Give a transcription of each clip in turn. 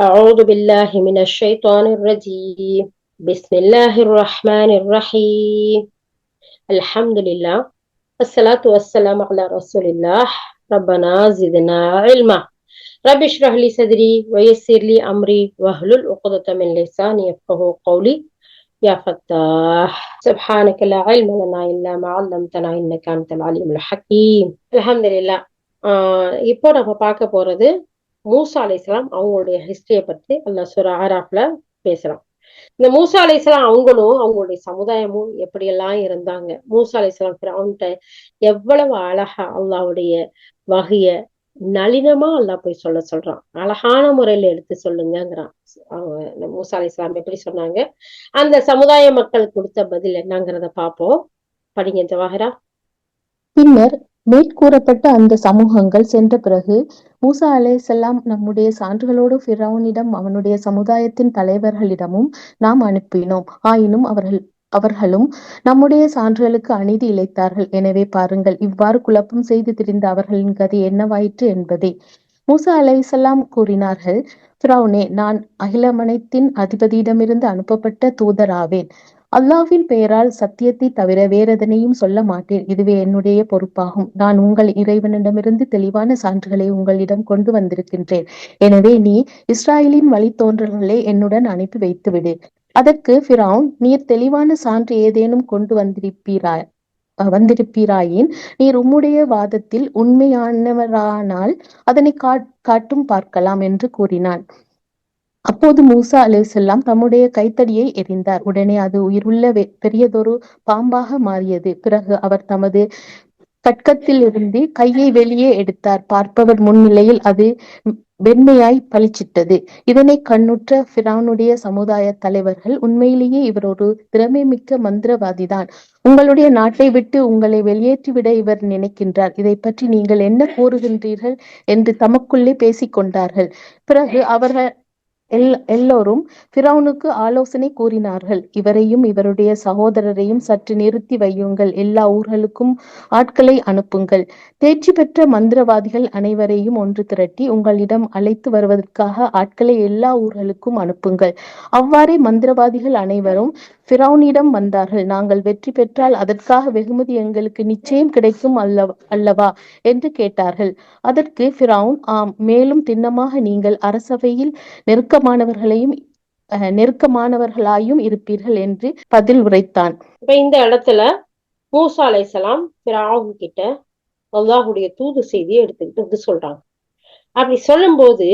أعوذ بالله من الشيطان الرجيم. بسم الله الرحمن الرحيم. الحمد لله والصلاة والسلام على رسول الله. ربنا زدنا علما. رب اشرح لي صدري ويسر لي أمري واحلل عقدة من لساني يفقهوا قولي. يا فتاح سبحانك لا علم لنا إلا ما علمتنا إنك أنت العليم الحكيم. الحمد لله. இப்போ நம்ம பார்க்க போறது மூசா அலைஹிஸ்ஸலாம் அவங்களுடைய ஹிஸ்டரிய பத்தி அல்லாஹ் சூரா ஆராஃப்ல பேசுறான். இந்த மூசா அலைஹிஸ்ஸலாம் அவங்களும் அவங்களுடைய சமுதாயமும் எப்படியெல்லாம் இருந்தாங்க. மூசா அலைஹிஸ்ஸலாம் ஃபிரௌன்ட்ட எவ்வளவு அழகா அல்லாஹ்வுடைய வஹய நளினமா அல்லாஹ் போய் சொல்றான். அழகான முறையில எடுத்து சொல்லுங்கங்கிறான். அவங்க மூசா அலைஹிஸ்ஸலாம் எப்படி சொன்னாங்க, அந்த சமுதாய மக்கள் கொடுத்த பதில் என்னங்கிறத பார்ப்போம். படிங்க ஜவாஹிரா. பின்னர் மேற்கூறப்பட்ட அந்த சமூகங்கள் சென்ற பிறகு மூசா அலைஹிஸ்ஸலாம் நம்முடைய சான்றுகளோடு ஃபிரௌனிடம் அவனுடைய சமுதாயத்தின் தலைவர்களிடமும் நாம் அனுப்பினோம். ஆயினும் அவர்களும் நம்முடைய சான்றுகளுக்கு அநீதி இழைத்தார்கள். எனவே பாருங்கள், இவ்வாறு குழப்பம் செய்து திரிந்த அவர்களின் கதி என்னவாயிற்று என்பதே. மூசா அலைஹிஸ்ஸலாம் கூறினார்கள், ஃபிரௌனே, நான் அகிலமனைத்தின் அதிபதியிடமிருந்து அனுப்பப்பட்ட தூதராவேன். அல்லாஹ்வின் பெயரால் சத்தியத்தை தவிர வேறெதனையும் சொல்ல மாட்டேன். இதுவே என்னுடைய பொறுப்பாகும். நான் உங்கள் இறைவனிடமிருந்து தெளிவான சான்றுகளை உங்களிடம் கொண்டு வந்திருக்கின்றேன். எனவே நீ இஸ்ராயேலின் வழித்தோன்றல்களை என்னுடன் அனுப்பி வைத்துவிடு. அதற்கு ஃபிரௌன், நீர் தெளிவான சான்று ஏதேனும் கொண்டு வந்திருப்பீராயின் நீர் உம்முடைய வாதத்தில் உண்மையானவரானால் அதனை காட்டும் பார்க்கலாம் என்று கூறினான். அப்போது மூசா அலைஹிஸ்ஸலாம் தம்முடைய கைத்தடியை எறிந்தார். உடனே அது உயிருள்ள பெரியதொரு பாம்பாக மாறியது. பிறகு அவர் தமது கட்கத்திலிருந்து கையை வெளியே எடுத்தார். பார்ப்பவர் முன்னிலையில் அது வெண்மையாய் பளிச்சிட்டது. இதனை கண்ணுற்ற ஃபிரௌனுடைய சமுதாய தலைவர்கள், உண்மையிலேயே இவர் ஒரு திறமை மிக்க மந்திரவாதிதான். உங்களுடைய நாட்டை விட்டு உங்களை வெளியேற்றிவிட இவர் நினைக்கின்றார். இதை பற்றி நீங்கள் என்ன கூறுகின்றீர்கள் என்று தமக்குள்ளே பேசிக்கொண்டார்கள். பிறகு அவர்கள் எல்லோரும் ஃபிரௌனுக்கு ஆலோசனை கூறினார்கள். இவரையும் இவருடைய சகோதரரையும் சற்று நிறுத்தி வையுங்கள். எல்லா ஊர்களுக்கும் ஆட்களை அனுப்புங்கள். தேர்ச்சி பெற்ற மந்திரவாதிகள் அனைவரையும் ஒன்று திரட்டி உங்களிடம் அழைத்து வருவதற்காக ஆட்களை எல்லா ஊர்களுக்கும் அனுப்புங்கள். அவ்வாறே மந்திரவாதிகள் அனைவரும் ஃபிரௌனிடம் வந்தார்கள். நாங்கள் வெற்றி பெற்றால் அதற்காக வெகுமதி எங்களுக்கு நிச்சயம் கிடைக்கும் அல்லவா என்று கேட்டார்கள். அதற்கு ஃபிரௌன், ஆம், மேலும் திண்ணமாக நீங்கள் அரசவையில் நெருக்கமானவர்களாயும் இருப்பீர்கள் என்று பதில் உரைத்தான். இப்ப இந்த இடத்துல மூசா அலைஹிஸ்ஸலாம் ஃபிரௌன் கிட்ட அல்லாஹ்வுடைய தூது செய்தியை எடுத்துக்கிட்டு வந்து சொல்றாங்க. அப்படி சொல்லும் போது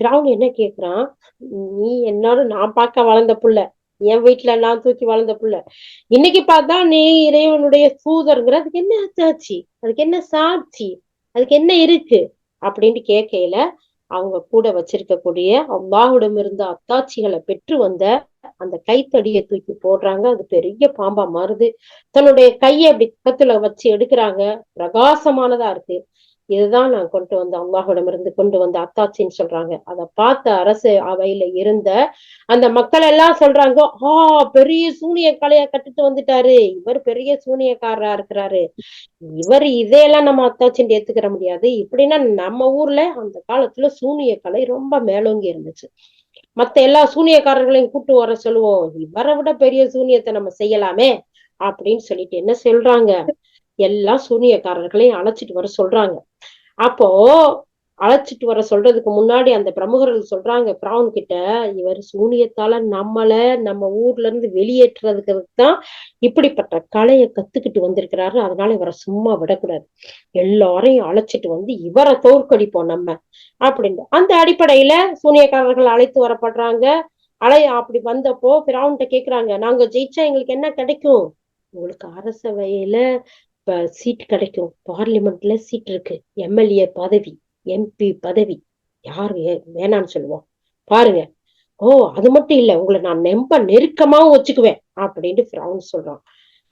ஃபிரௌன் என்ன கேக்குறான், நீ என்னோட நான் பார்க்க வளர்ந்த புள்ள, என் வீட்டுல நான் தூக்கி வளர்ந்த புள்ள, இன்னைக்கு பார்த்தா நீ இறைவனுடைய தூதர்ங்கிற, அதுக்கு என்ன அத்தாட்சி, அதுக்கு என்ன சாட்சி, அதுக்கு என்ன இருக்கு அப்படின்ட்டு கேட்கையில அவங்க கூட வச்சிருக்கக்கூடிய அல்லாஹ்விடம் இருந்த அத்தாட்சிகளை பெற்று வந்த அந்த கைத்தடியை தூக்கி போடுறாங்க. அது பெரிய பாம்பா மாறுது. தன்னுடைய கையை அப்படி பக்கத்துல வச்சு எடுக்கிறாங்க. பிரகாசமானதா இருக்கு. இதுதான் நான் அல்லாஹ்விடமிருந்து கொண்டு வந்த அத்தாட்சின்னு சொல்றாங்க. அதை பார்த்த அரசு அவையில இருந்த அந்த மக்கள் எல்லாம் சொல்றாங்க, பெரிய சூனிய கலைய கட்டுட்டு வந்துட்டாரு, இவர் பெரிய சூனியக்காரரா இருக்கிறாரு, இவர் இதையெல்லாம் நம்ம அத்தாச்சின்னு ஏத்துக்கிற முடியாது. இப்படின்னா நம்ம ஊர்ல அந்த காலத்துல சூனிய கலை ரொம்ப மேலோங்கி இருந்துச்சு. மத்த எல்லா சூனியக்காரர்களையும் கூட்டு வர சொல்லுவோம், இவரை விட பெரிய சூனியத்தை நம்ம செய்யலாமே அப்படின்னு சொல்லிட்டு என்ன சொல்றாங்க, எல்லா சூனியக்காரர்களையும் அழைச்சிட்டு வர சொல்றாங்க. அப்போ அழைச்சிட்டு வர சொல்றதுக்கு முன்னாடி அந்த பிரமுகர்கள் சொல்றாங்க ஃபிரௌன் கிட்ட, இவர் சூனியத்தால நம்ம ஊர்ல இருந்து வெளியேற்றுறதுக்கு தான் இப்படிப்பட்ட கலையை கத்துக்கிட்டு வந்திருக்கிறாரு. அதனால இவரை சும்மா விடக்கூடாது, எல்லாரையும் அழைச்சிட்டு வந்து இவரை தோற்கடிப்போம் நம்ம அப்படின்னு. அந்த அடிப்படையில சூனியக்காரர்கள் அழைத்து வரப்படுறாங்க. அப்படி வந்தப்போ ஃபிரௌன்ட்ட கேக்குறாங்க, நாங்க ஜெயிச்சா எங்களுக்கு என்ன கிடைக்கும்? உங்களுக்கு அரசவையில சீட் கிடைக்கும், பார்லிமெண்ட்ல சீட் இருக்கு, எம்எல்ஏ பதவி, எம்பி பதவி, யாரு வேணான்னு சொல்லுவோம் பாருங்க. அது மட்டும் இல்ல, உங்களை நான் ரொம்ப நெருக்கமாவும் வச்சுக்குவேன் அப்படின்ட்டு ஃபிரௌன் சொல்றான்.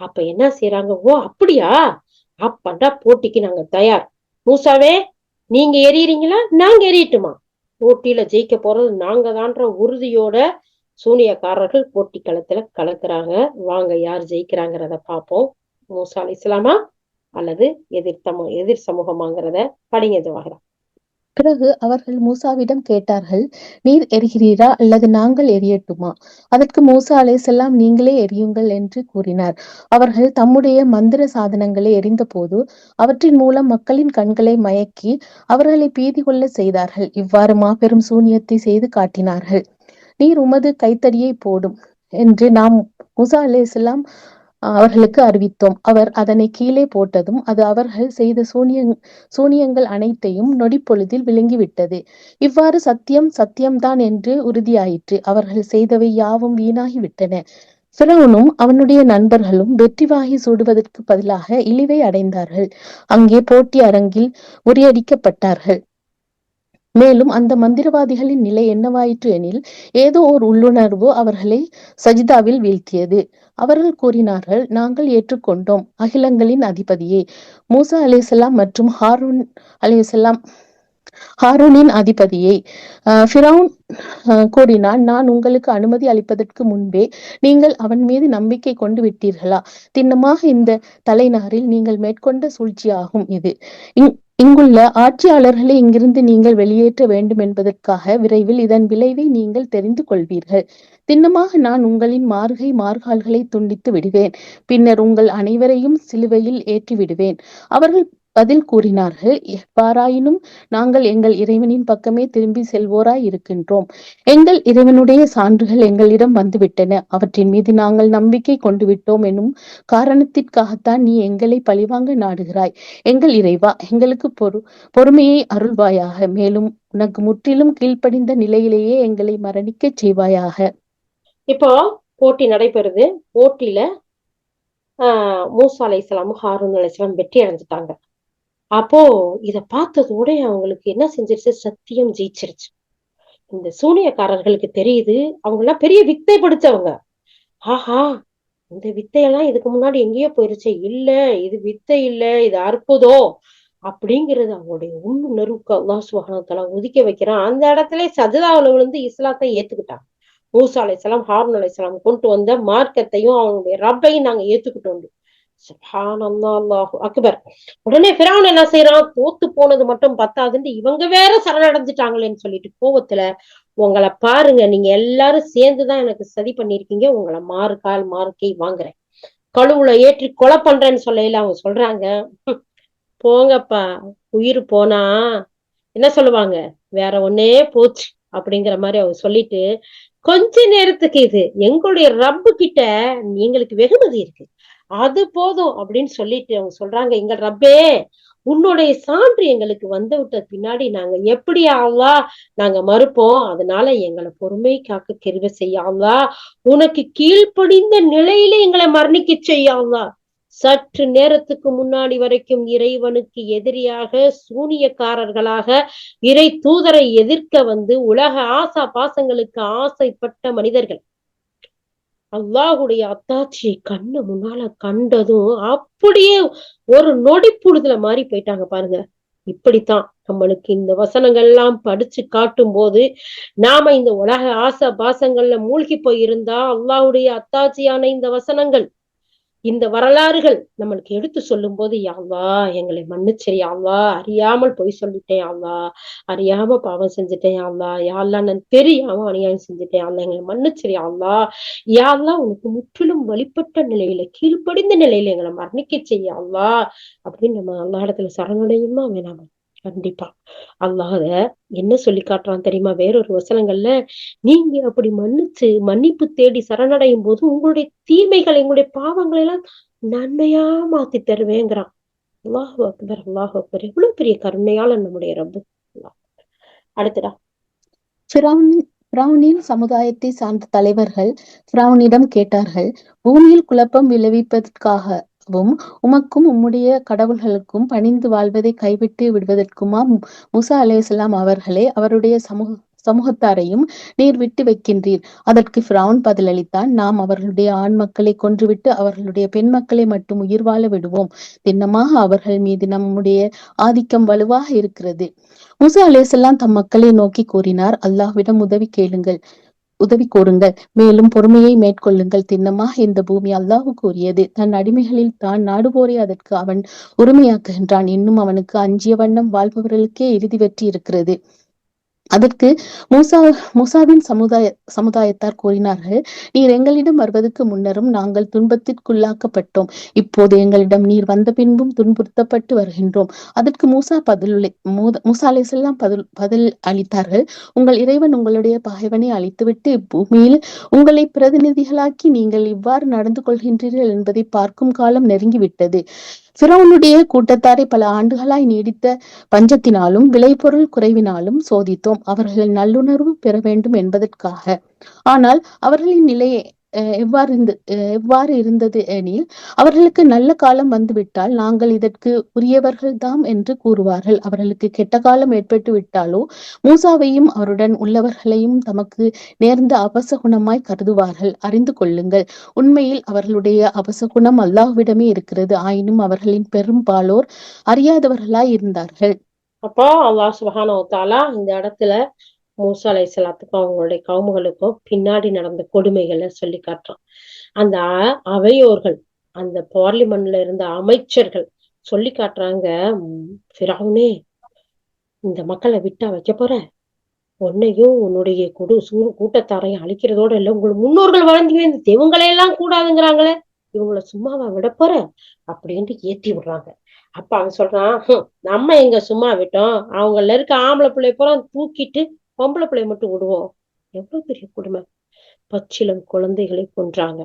அப்ப என்ன செய்யறாங்க, அப்படியா, அப்படா போட்டிக்கு நாங்க தயார். மூசாவே, நீங்க எறியறீங்களா, நாங்க எறியட்டுமா? போட்டியில ஜெயிக்க போறது நாங்க தான்ற உறுதியோட சூனியக்காரர்கள் போட்டி களத்துல கலக்குறாங்க. வாங்க, யார் ஜெயிக்கிறாங்கிறத பார்ப்போம். மூசா அலைஹிஸ்ஸலாமா அல்லது எதிர் சமூகமாங்கிறத படிங்க ஜவாஹிரா. பிறகு அவர்கள் மூசாவிடம் கேட்டார்கள், நீர் எரிகிறீரா அல்லது நாங்கள் எரியட்டுமா? அதற்கு மூசா அலைஹிஸ்ஸலாம், நீங்களே எரியுங்கள் என்று கூறினார். அவர்கள் தம்முடைய மந்திர சாதனங்களை எரிந்தபோது அவற்றின் மூலம் மக்களின் கண்களை மயக்கி அவர்களை பீதி கொள்ள செய்தார்கள். இவ்வாறு மாபெரும் சூனியத்தை செய்து காட்டினார்கள். நீர் உமது கைத்தடியை போடும் என்று நாம் மூசா அலைஹிஸ்ஸலாம் அவர்களுக்கு அறிவித்தோம். அவர் அதனை கீழே போட்டதும் அது அவர்கள் செய்த சூனியங்கள் அனைத்தையும் நொடிப்பொழுதில் விளங்கிவிட்டது. இவ்வாறு சத்தியம் சத்தியம்தான் என்று உறுதியாயிற்று. அவர்கள் செய்தவை யாவும் வீணாகிவிட்டன. ஃபிரௌனும் அவனுடைய நண்பர்களும் வெற்றி வாகை சூடுவதற்கு பதிலாக இழிவை அடைந்தார்கள். அங்கே போட்டி அரங்கில் முறியடிக்கப்பட்டார்கள். மேலும் அந்த மந்திரவாதிகளின் நிலை என்னவாயிற்று எனில், ஏதோ ஓர் உள்ளுணர்வு அவர்களை சஜிதாவில் வீழ்த்தியது. அவர்கள் கூறினார்கள், நாங்கள் ஏற்றுக்கொண்டோம் அகிலங்களின் அதிபதியே, மூசா அலைஹிஸ்ஸலாம் மற்றும் ஹாரூனின் அதிபதியை. ஃபிரௌன் கூறினான், நான் உங்களுக்கு அனுமதி அளிப்பதற்கு முன்பே நீங்கள் அவன் மீது நம்பிக்கை கொண்டு விட்டீர்களா? திண்ணமாக இந்த தலைநகரில் நீங்கள் மேற்கொண்ட சூழ்ச்சியாகும் இது. இங்குள்ள ஆட்சியாளர்களை இங்கிருந்து நீங்கள் வெளியேற்ற வேண்டும் என்பதற்காக விரைவில் இதன் விளைவை நீங்கள் தெரிந்து கொள்வீர்கள். திண்ணமாக நான் உங்களின் மார்கால்களை துண்டித்து விடுவேன். பின்னர் உங்கள் அனைவரையும் சிலுவையில் ஏற்றி விடுவேன். அவர்கள் பதில் கூறினார்கள், எவ்வாறாயினும் நாங்கள் எங்கள் இறைவனின் பக்கமே திரும்பி செல்வோராய் இருக்கின்றோம். எங்கள் இறைவனுடைய சான்றுகள் எங்களிடம் வந்துவிட்டன. அவற்றின் மீது நாங்கள் நம்பிக்கை கொண்டு விட்டோம் எனும் காரணத்திற்காகத்தான் நீ எங்களை பழிவாங்க நாடுகிறாய். எங்கள் இறைவா, எங்களுக்கு பொறுமையை அருள்வாயாக. மேலும் உனக்கு முற்றிலும் கீழ்ப்படிந்த நிலையிலேயே எங்களை மரணிக்கச் செய்வாயாக. இப்போ போட்டி நடைபெறுது. போட்டியில மூசா அலைஹிஸ்ஸலாம் ஹாரூன் அலைஹிஸ்ஸலாம் வெற்றி அடைஞ்சிட்டாங்க. அப்போ இத பார்த்ததோட அவங்களுக்கு என்ன செஞ்சிருச்சு? சத்தியம் ஜெயிச்சிருச்சு. இந்த சூனியக்காரர்களுக்கு தெரியுது அவங்க எல்லாம் பெரிய வித்தை படிச்சவங்க. ஆஹா, இந்த வித்தையெல்லாம் இதுக்கு முன்னாடி எங்கேயோ போயிருச்சு. இல்ல, இது வித்தை இல்ல, இது அற்புதம் அப்படிங்கிறது அவங்களுடைய உள்ளுணர்வுக்கு அல்லாஹ் சுப்ஹானஹு வ தஆலா ஒதுக்கி வைக்கிறான். அந்த இடத்துல சஜதாவுல விழுந்து இஸ்லாத்தை ஏத்துக்கிட்டாங்க. மூசா அலைஹிஸ்ஸலாம் ஹாரூன் அலைஹிஸ்ஸலாம் கொண்டு வந்த மார்க்கத்தையும் அவனுடைய ரப்பையும் நாங்க ஏத்துக்கிட்டோம். சுப்ஹானல்லாஹ், அல்லாஹு அக்பர். உடனே ஃபிரௌன் என்ன செய்யறான்? தோத்து போனது மட்டும் பத்தாதுன்னு இவங்க வேற சரணடைஞ்சிட்டாங்களேன்னு சொல்லிட்டு கோவத்துல, உங்களை பாருங்க, நீங்க எல்லாரும் சேர்ந்துதான் எனக்கு சதி பண்ணிருக்கீங்க, உங்களை மாறுக்கை வாங்குறேன், கழுவுல ஏற்றி கொலை பண்றேன்னு சொல்லையில அவங்க சொல்றாங்க, போங்கப்பா, உயிர் போனா என்ன சொல்லுவாங்க, வேற ஒன்னே போச்சு அப்படிங்கிற மாதிரி அவங்க சொல்லிட்டு, கொஞ்ச நேரத்துக்கு இது எங்களுடைய ரப்பு கிட்ட எங்களுக்கு வெகுமதி இருக்கு, அது போதும் அப்படின்னு சொல்லிட்டு அவங்க சொல்றாங்க, எங்க ரப்பே, உன்னுடைய சான்று எங்களுக்கு வந்து விட்ட பின்னாடி நாங்க எப்படி அல்லாஹ் நாங்க மறுப்போம், அதனால எங்களை பொறுமை காக்க கிருபை செய்ய அல்லாஹ், உனக்கு கீழ்ப்படிந்த நிலையில எங்களை மரணிக்க செய்ய அல்லாஹ். சற்று நேரத்துக்கு முன்னாடி வரைக்கும் இறைவனுக்கு எதிரியாக சூனியக்காரர்களாக இறை தூதரை எதிர்க்க வந்து உலக ஆசா பாசங்களுக்கு ஆசைப்பட்ட மனிதர்கள் அல்லாஹுடைய அத்தாட்சியை கண்ணு முன்னால கண்டதும் அப்படியே ஒரு நொடி பொழுதுல மாறி போயிட்டாங்க பாருங்க. இப்படித்தான் நம்மளுக்கு இந்த வசனங்கள் எல்லாம் படிச்சு காட்டும் போது நாம இந்த உலக ஆசை பாசங்கள்ல மூழ்கி போயிருந்தா அல்லாஹுடைய அத்தாட்சியான இந்த வசனங்கள், இந்த வரலாறுகள் நம்மளுக்கு எடுத்து சொல்லும் போது, யா அல்லாஹ் எங்களை மன்னிச்சிரு யா அல்லாஹ், அறியாமல் பொய் சொல்லிட்டேன் யா அல்லாஹ், அறியாம பாவம் செஞ்சுட்டேன் யா அல்லாஹ், யா அல்லாஹ் நான் தெரியாம அநியாயம் செஞ்சுட்டேன் யா அல்லாஹ், எங்களை மன்னிச்சிரு யா அல்லாஹ், யா அல்லாஹ் உனக்கு முற்றிலும் வழிபட்ட நிலையில கீழ்ப்படிந்த நிலையில எங்களை மரணிக்க செய்ய அல்லாஹ் அப்படின்னு நம்ம அல்லாஹ் இடத்துல சரணடையுமா வேணாமா? கண்டிப்பா. அல்லாஹ் என்ன சொல்லி காட்டுறான் தெரியுமா? வேறொரு வசனங்கள்ல, நீங்க அப்படி மன்னிப்பு தேடி சரணடையும் போது உங்களுடைய தீமைகள், எங்களுடைய பாவங்களை எல்லாம் நன்மையா மாத்தி தருவேங்கிறான். அல்லாஹு அக்பர், அல்லாஹு அக்பர். எவ்வளவு பெரிய கருணையால நம்முடைய ரப்பு. அடுத்ததா ஃபிரௌனின் சமுதாயத்தை சார்ந்த தலைவர்கள் ஃபிரௌனிடம் கேட்டார்கள், பூமியில் குழப்பம் விளைவிப்பதற்காகவும் உமக்கும் உம்முடைய கடவுள்களுக்கும் பணிந்து வாழ்வதை கைவிட்டு விடுவதற்குமா மூசா அலைஹிஸ்ஸலாம் அவர்களே அவருடைய சமூகத்தாரையும் நீர் விட்டு வைக்கின்றீர்? அதற்கு ஃபிரௌன் பதிலளித்தான், நாம் அவர்களுடைய ஆண் மக்களை கொன்றுவிட்டு அவர்களுடைய பெண் மக்களை மட்டும் உயிர் வாழ விடுவோம். திண்ணமாக அவர்கள் மீது நம்முடைய ஆதிக்கம் வலுவாக இருக்கிறது. மூசா அலைஹிஸ்ஸலாம் தம் மக்களை நோக்கி கூறினார், அல்லாஹ்விடம் உதவி கேளுங்கள். உதவி கோருங்கள், மேலும் பொறுமையை மேற்கொள்ளுங்கள். திண்ணமாக இந்த பூமி அல்லாஹ்வுக்கு உரியது. தன் அடிமைகளில் தான் நாடுவோரை அதற்கு அவன் உரிமையாக்குகின்றான். இன்னும் அவனுக்கு அஞ்சிய வண்ணம் வாழ்பவர்களுக்கே இறுதி வெற்றி இருக்கிறது. அதற்கு மூசாவின் சமுதாயத்தார் கூறினார்கள், நீர் எங்களிடம் வருவதற்கு முன்னரும் நாங்கள் துன்பத்திற்குள்ளாக்கப்பட்டோம். இப்போது எங்களிடம் நீர் வந்த பின்பும் துன்புறுத்தப்பட்டு வருகின்றோம். அதற்கு மூசா அலைஹிஸ்ஸலாம் பதில் அளித்தார்கள், உங்கள் இறைவன் உங்களுடைய பகைவனை அழித்துவிட்டு இப்பூமியில் உங்களை பிரதிநிதிகளாக்கி நீங்கள் இவ்வாறு நடந்து கொள்கின்றீர்கள் என்பதை பார்க்கும் காலம் நெருங்கிவிட்டது. ஃபிரௌனுடைய கூட்டத்தாரை பல ஆண்டுகளாய் நீடித்த பஞ்சத்தினாலும் விளைபொருள் குறைவினாலும் சோதித்தோம், அவர்கள் நல்லுணர்வு பெற வேண்டும் என்பதற்காக. ஆனால் அவர்களின் நிலையை எவ்வாறு இருந்தது எனில், அவர்களுக்கு நல்ல காலம் வந்துவிட்டால் நாங்கள் இதற்கு உரியவர்கள்தாம் என்று கூறுவார்கள். அவர்களுக்கு கெட்ட காலம் ஏற்பட்டு விட்டாலோ மூசாவையும் அவருடன் உள்ளவர்களையும் தமக்கு நேர்ந்த அபசகுணமாய் கருதுவார்கள். அறிந்து கொள்ளுங்கள், உண்மையில் அவர்களுடைய அபசகுணம் அல்லாஹ்விடமே இருக்கிறது. ஆயினும் அவர்களின் பெரும்பாலோர் அறியாதவர்களாய் இருந்தார்கள். அப்போ அல்லாஹ் சுப்ஹானஹு வ தஆலா இந்த இடத்துல மூசா அலைஹிஸ்ஸலாத்துக்கும் அவங்களுடைய கவுமுகளுக்கும் பின்னாடி நடந்த கொடுமைகளை சொல்லி காட்டுறான். அந்த அவையோர்கள், அந்த பார்லிமெண்ட்ல இருந்த அமைச்சர்கள் சொல்லி காட்டுறாங்க, ஃபிரௌனே, இந்த மக்களை விட்டா வைக்க போற, உன்னையும் உன்னுடைய கூட்டத்தாரையும் அழிக்கிறதோட இல்ல, உங்களுக்கு முன்னோர்கள் வாழ்ந்தீங்க, இந்த இவங்களையெல்லாம் கூடாதுங்கிறாங்களே, இவங்கள சும்மாவா விட போற அப்படின்ட்டு ஏத்தி விடுறாங்க. அப்ப அவன் சொல்றான், நம்ம எங்க சும்மா விட்டோம், அவங்கள இருக்க ஆம்பளை பிள்ளை பூரா தூக்கிட்டு பொம்பளை பிள்ளைய மட்டும் விடுவோம். எவ்வளவு பெரிய கொடுமை. பச்சிளம் குழந்தைகளை கொன்றாங்க.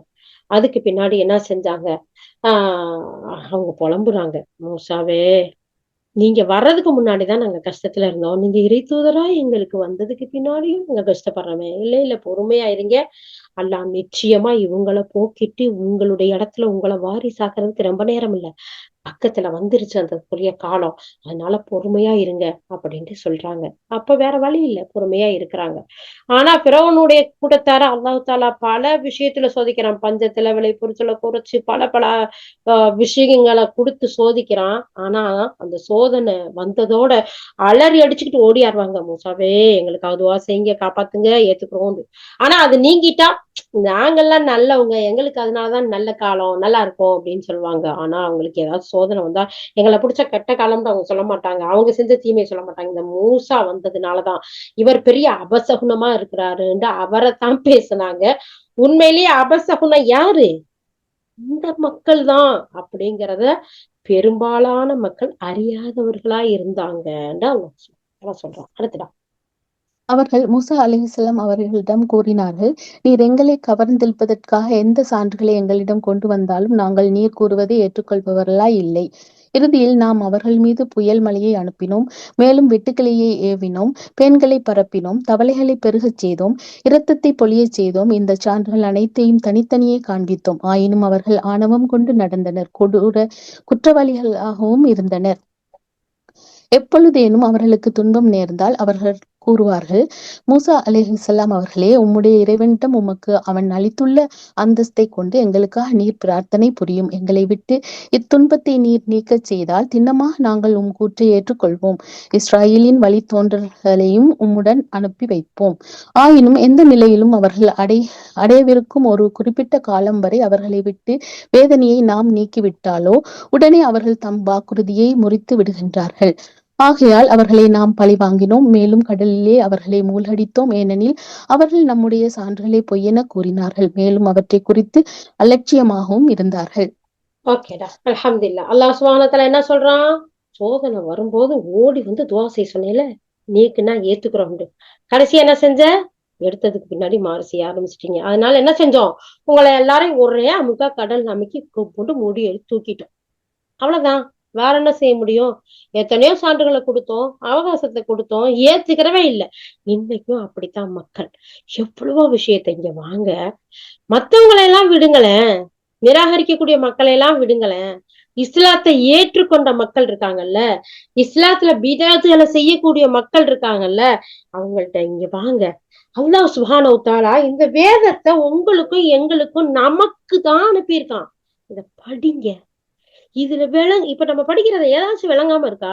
அதுக்கு பின்னாடி என்ன செஞ்சாங்க, அவங்க புலம்புறாங்க, மூசாவே, நீங்க வர்றதுக்கு முன்னாடிதான் நாங்க கஷ்டத்துல இருந்தோம், நீங்க இறை தூதரா எங்களுக்கு வந்ததுக்கு பின்னாடியும் நாங்க கஷ்டப்படுறோமே. இல்ல பொறுமையா இருங்க, அல்லாஹ் நிச்சயமா இவங்களை போக்கிட்டு உங்களுடைய இடத்துல உங்களை வாரிசாக்குறதுக்கு ரொம்ப நேரம் இல்ல, பக்கத்துல வந்துருச்சு அந்த புரிய காலம், அதனால பொறுமையா இருங்க அப்படின்ட்டு சொல்றாங்க. அப்ப வேற வழி இல்ல, பொறுமையா இருக்கிறாங்க. ஆனா பிறவனுடைய கூட்டத்தார அல்லாஹ் தாலா பல விஷயத்துல சோதிக்கிறான். பஞ்சத்துல விளைபொருட்களை குறைச்சு பல பல விஷயங்களை கொடுத்து சோதிக்கிறான். ஆனா அந்த சோதனை வந்ததோட அலறி அடிச்சுக்கிட்டு ஓடியாருவாங்க, மூசாவே எங்களுக்கு அதுவா செய்யுங்க, காப்பாத்துங்க, ஏத்துக்கிறோம். ஆனா அது நீங்கிட்டா நாங்கெல்லாம் நல்லவங்க, எங்களுக்கு அதனாலதான் நல்ல காலம் நல்லா இருக்கும் அப்படின்னு சொல்லுவாங்க. ஆனா அவங்களுக்கு ஏதாவது சோதனை வந்தா எங்களை பிடிச்ச கெட்ட காலம்னு அவங்க சொல்ல மாட்டாங்க, அவங்க செஞ்ச தீமையை சொல்ல மாட்டாங்க. இந்த மூசா வந்ததுனாலதான் இவர் பெரிய அபசகுனமா இருக்கிறாருன்னு அவரைத்தான் பேசுனாங்க. உண்மையிலேயே அபசகுனம் யாரு? இந்த மக்கள் தான் அப்படிங்கிறத பெரும்பாலான மக்கள் அறியாதவர்களா இருந்தாங்கன்னு அவங்க சொல்றான். அடுத்தடா. அவர்கள் மூசா அலைஹிஸ்ஸலாம் அவர்களிடம் கூறினார்கள், நீர் எங்களை கவர்ந்திழுப்பதற்காக எந்த சான்றுகளை எங்களிடம் கொண்டு வந்தாலும் நாங்கள் நீர் கூறுவதை ஏற்றுக்கொள்பவர்களாய் இல்லை. இறுதியில் நாம் அவர்கள் மீது புயல் மழையை அனுப்பினோம், மேலும் வெட்டுக்கிளியை ஏவினோம், பேன்களை பரப்பினோம், தவளைகளை பெருகச் செய்தோம், இரத்தத்தை பொழியச் செய்தோம். இந்த சான்றுகள் அனைத்தையும் தனித்தனியே காண்பித்தோம். ஆயினும் அவர்கள் ஆணவம் கொண்டு நடந்தனர், கொடூர குற்றவாளிகளாகவும் இருந்தனர். எப்பொழுதேனும் அவர்களுக்கு துன்பம் நேர்ந்தால் அவர்கள் கூறுவார்கள், மூசா அலைஹிஸ்ஸலாம் அவர்களே, உம்முடைய இறைவனிடம் உமக்கு அவன் அளித்துள்ள அந்தஸ்தை கொண்டு எங்களுக்காக நீர் பிரார்த்தனை புரியும். எங்களை விட்டு இத்துன்பத்தை நீர் நீக்கச் செய்தால் திண்ணமாக நாங்கள் உம் கூற்றை ஏற்றுக்கொள்வோம். இஸ்ராயேலின் வழித்தோன்றல்களையும் உம்முடன் அனுப்பி வைப்போம். ஆயினும் எந்த நிலையிலும் அவர்கள் அடையவிருக்கும் ஒரு குறிப்பிட்ட காலம் வரை அவர்களை விட்டு வேதனையை நாம் நீக்கிவிட்டாலோ உடனே அவர்கள் தம் வாக்குறுதியை முறித்து விடுகின்றார்கள். ஆகையால் அவர்களை நாம் பழி வாங்கினோம், மேலும் கடலிலே அவர்களை மூழ்கடித்தோம். ஏனெனில் அவர்கள் நம்முடைய சான்றுகளை பொய்யென கூறினார்கள், மேலும் அவற்றை குறித்து அலட்சியமாகவும் இருந்தார்கள். ஓகேடா, அல்ஹம்துலில்லாஹ். அல்லாஹ் சுப்ஹானஹு வ தஆலா என்ன சொல்றான், சோதனை வரும்போது ஓடி வந்து துவா செய்ய சொன்னேல, நீக்குன்னா ஏத்துக்கிறோம். கடைசியா என்ன செஞ்ச, எடுத்ததுக்கு பின்னாடி மாறு செய்ய ஆரம்பிச்சிட்டீங்க. அதனால என்ன செஞ்சோம், உங்களை எல்லாரையும் ஒரே அமுக்கா கடல் அமைக்கி போட்டு மூடி எடுத்து தூக்கிட்டோம். அவ்வளவுதான், வேற என்ன செய்ய முடியும்? எத்தனையோ சான்றுகளை கொடுத்தோம், அவகாசத்தை கொடுத்தோம், ஏத்துக்கிறவே இல்லை. இன்னைக்கும் அப்படித்தான் மக்கள். எவ்வளவோ விஷயத்த இங்க வாங்க, மத்தவங்களை எல்லாம் விடுங்களேன், நிராகரிக்கக்கூடிய மக்களை எல்லாம் விடுங்களேன், இஸ்லாத்தை ஏற்றுக்கொண்ட மக்கள் இருக்காங்கல்ல, இஸ்லாத்துல பிதாத்துகளை செய்யக்கூடிய மக்கள் இருக்காங்கல்ல, அவங்கள்ட்ட இங்க வாங்க. அல்லாஹ் சுப்ஹானஹு வ தஆலா இந்த வேதத்தை உங்களுக்கும் எங்களுக்கும் நமக்கு தான் அனுப்பியிருக்கான். இத படிங்க. இதுல இப்ப நம்ம படிக்கிறத ஏதாச்சும் விளங்காம இருக்கா?